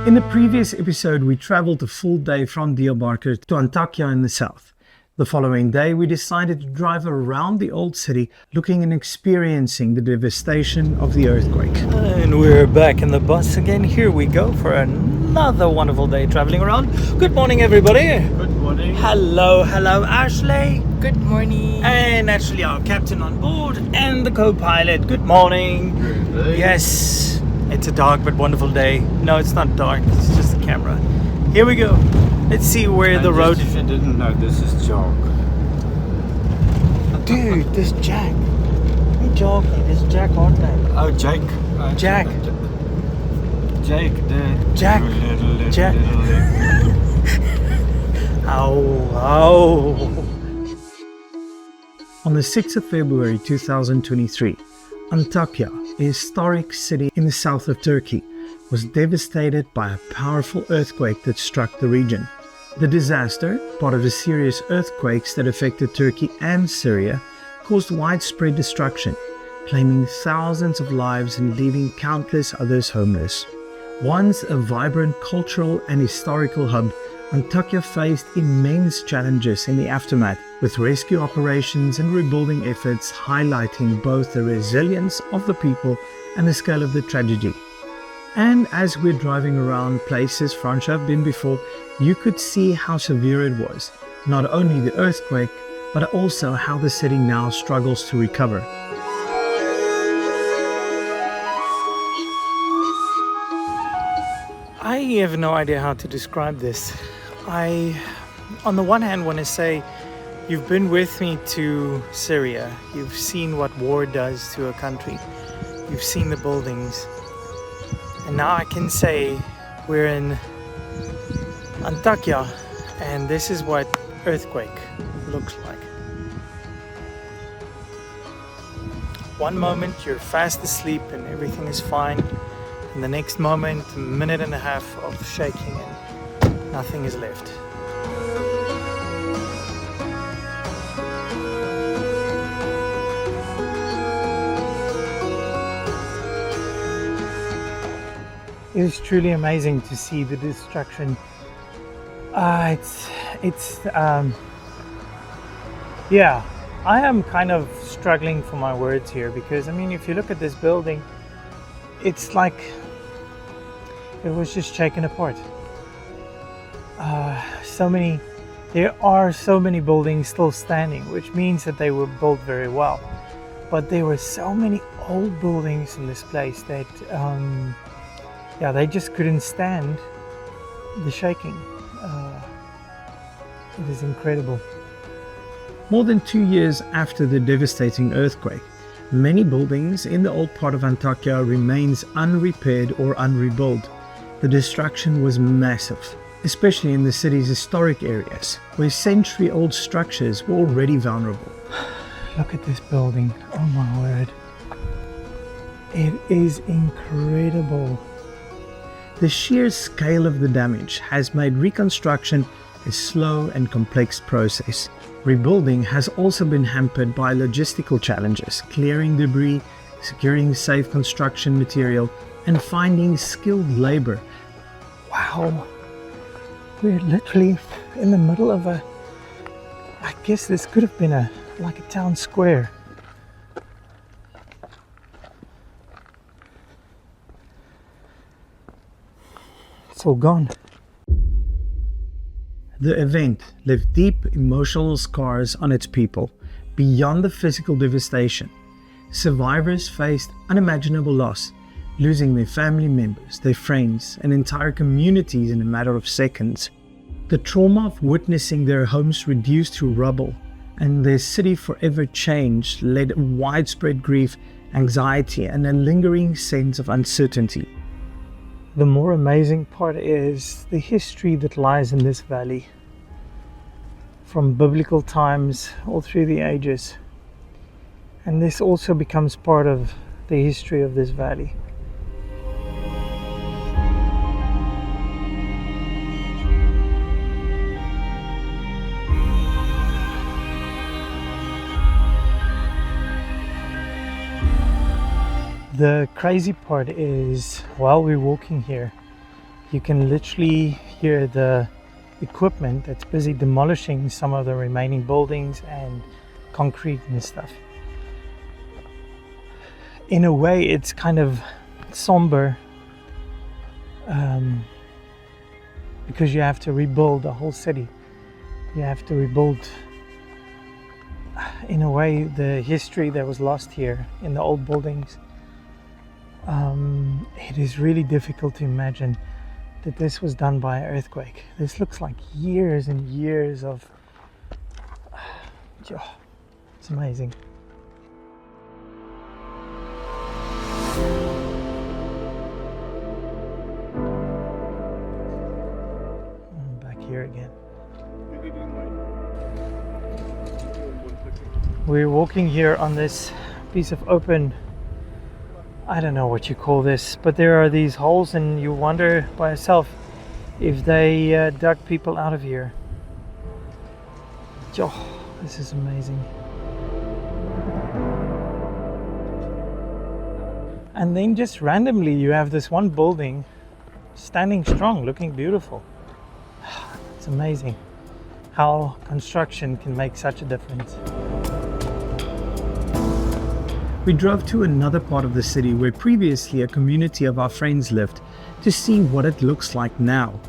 In the previous episode, we traveled a full day from Diyarbakir to Antakya in the south. The following day, we decided to drive around the old city, looking and experiencing the devastation of the earthquake. And we're back in the bus again. Here we go for another wonderful day traveling around. Good morning, everybody. Good morning. Hello, Ashley. Good morning. And actually our captain on board and the co-pilot. Good morning. Good day. Yes, it's a dark but wonderful day. No, it's not dark, it's just the camera. Here we go. Let's see where the road... If you didn't know, this is Jock. Dude, this Jack. Hey, Jockey, this Jack Hardname. Oh, Jake. Jack. Jake, the... Jack. Little, Jack. Ow. On the 6th of February 2023, Antakya, a historic city in the south of Turkey, was devastated by a powerful earthquake that struck the region. The disaster, part of a series of earthquakes that affected Turkey and Syria, caused widespread destruction, claiming thousands of lives and leaving countless others homeless. Once a vibrant cultural and historical hub, Antakya faced immense challenges in the aftermath, with rescue operations and rebuilding efforts highlighting both the resilience of the people and the scale of the tragedy. And as we're driving around places Fransha have been before, you could see how severe it was. Not only the earthquake, but also how the city now struggles to recover. I have no idea how to describe this. I, on the one hand, want to say, you've been with me to Syria. You've seen what war does to a country. You've seen the buildings. And now I can say we're in Antakya, and this is what earthquake looks like. One moment you're fast asleep and everything is fine, and the next moment, a minute and a half of shaking and nothing is left. It is truly amazing to see the destruction. Yeah, I am kind of struggling for my words here because, I mean, if you look at this building, it's like it was just shaken apart. There are so many buildings still standing, which means that they were built very well. But there were so many old buildings in this place that, they just couldn't stand the shaking. It is incredible. More than 2 years after the devastating earthquake, many buildings in the old part of Antakya remains unrepaired or unrebuilt. The destruction was massive, especially in the city's historic areas, where century-old structures were already vulnerable. Look at this building, oh my word. It is incredible. The sheer scale of the damage has made reconstruction a slow and complex process. Rebuilding has also been hampered by logistical challenges, clearing debris, securing safe construction material, and finding skilled labor. Wow, we're literally in the middle of I guess this could have been like a town square. It's all gone. The event left deep emotional scars on its people. Beyond the physical devastation, survivors faced unimaginable loss, losing their family members, their friends, and entire communities in a matter of seconds. The trauma of witnessing their homes reduced to rubble and their city forever changed led widespread grief, anxiety, and a lingering sense of uncertainty. The more amazing part is the history that lies in this valley. From biblical times all through the ages. And this also becomes part of the history of this valley. The crazy part is, while we're walking here, You can literally hear the equipment that's busy demolishing some of the remaining buildings and concrete and stuff. In a way, it's kind of somber because you have to rebuild the whole city. You have to rebuild, in a way, the history that was lost here in the old buildings. It is really difficult to imagine that this was done by an earthquake. This looks like years and years of... It's amazing. I'm back here again. We're walking here on this piece of open, I don't know what you call this, but there are these holes and you wonder by yourself if they dug people out of here. This is amazing. And then just randomly you have this one building standing strong, looking beautiful. It's amazing how construction can make such a difference. We drove to another part of the city where previously a community of our friends lived to see what it looks like now.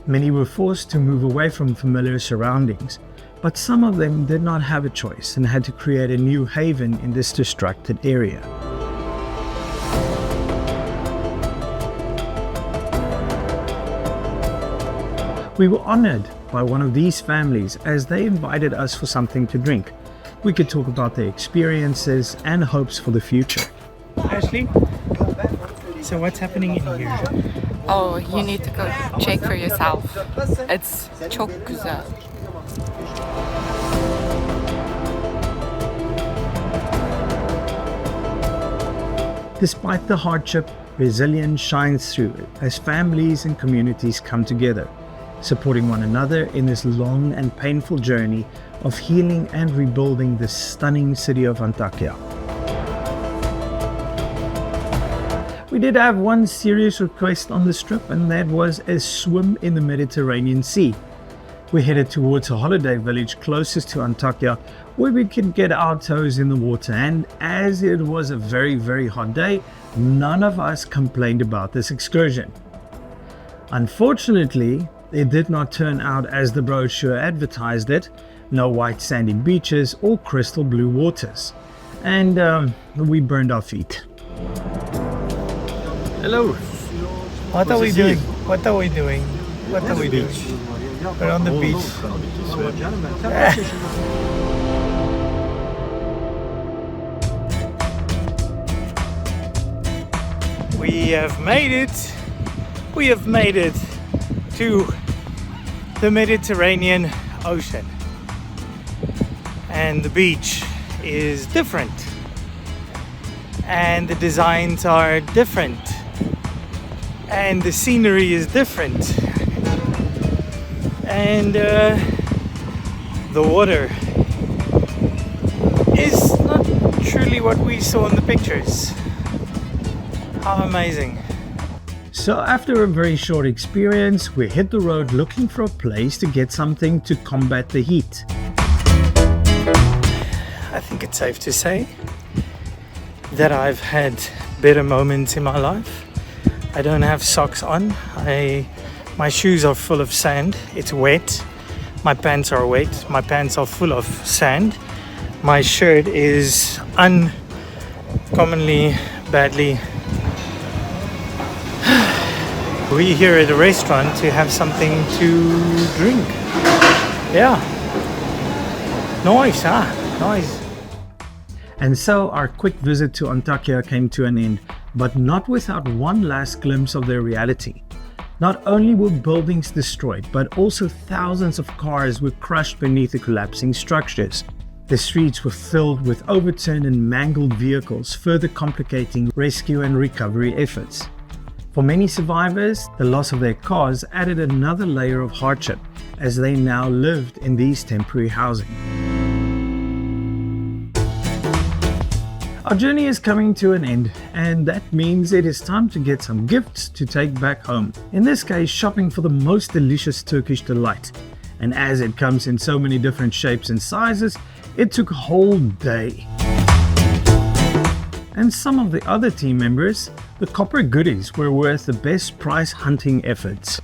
Many were forced to move away from familiar surroundings, but some of them did not have a choice and had to create a new haven in this destructed area. We were honored by one of these families as they invited us for something to drink. We could talk about their experiences and hopes for the future. Ashley, so what's happening in here? Oh, you need to go check for yourself. It's çok güzel. Despite the hardship, resilience shines through as families and communities come together, supporting one another in this long and painful journey of healing and rebuilding the stunning city of Antakya. We did have one serious request on this trip, and that was a swim in the Mediterranean Sea. We headed towards a holiday village closest to Antakya where we could get our toes in the water, and as it was a very, very hot day, none of us complained about this excursion. Unfortunately, it did not turn out as the brochure advertised it. No white sandy beaches or crystal blue waters. And we burned our feet. Hello. What are we doing? What are we doing? What are we doing? We're on the beach. We have made it. We have made it to the Mediterranean Ocean. And the beach is different. And the designs are different. And the scenery is different. And the water is not truly what we saw in the pictures. How amazing. So after a very short experience, we hit the road looking for a place to get something to combat the heat. I think it's safe to say that I've had better moments in my life. I don't have socks on. My shoes are full of sand. It's wet. My pants are wet. My pants are full of sand. My shirt is uncommonly badly. We're here at a restaurant to have something to drink. Yeah. Nice, huh? Nice. And so our quick visit to Antakya came to an end, but not without one last glimpse of their reality. Not only were buildings destroyed, but also thousands of cars were crushed beneath the collapsing structures. The streets were filled with overturned and mangled vehicles, further complicating rescue and recovery efforts. For many survivors, the loss of their cars added another layer of hardship as they now lived in these temporary housing. Our journey is coming to an end, and that means it is time to get some gifts to take back home. In this case, shopping for the most delicious Turkish delight. And as it comes in so many different shapes and sizes, it took a whole day. And some of the other team members, the copper goodies were worth the best prize hunting efforts.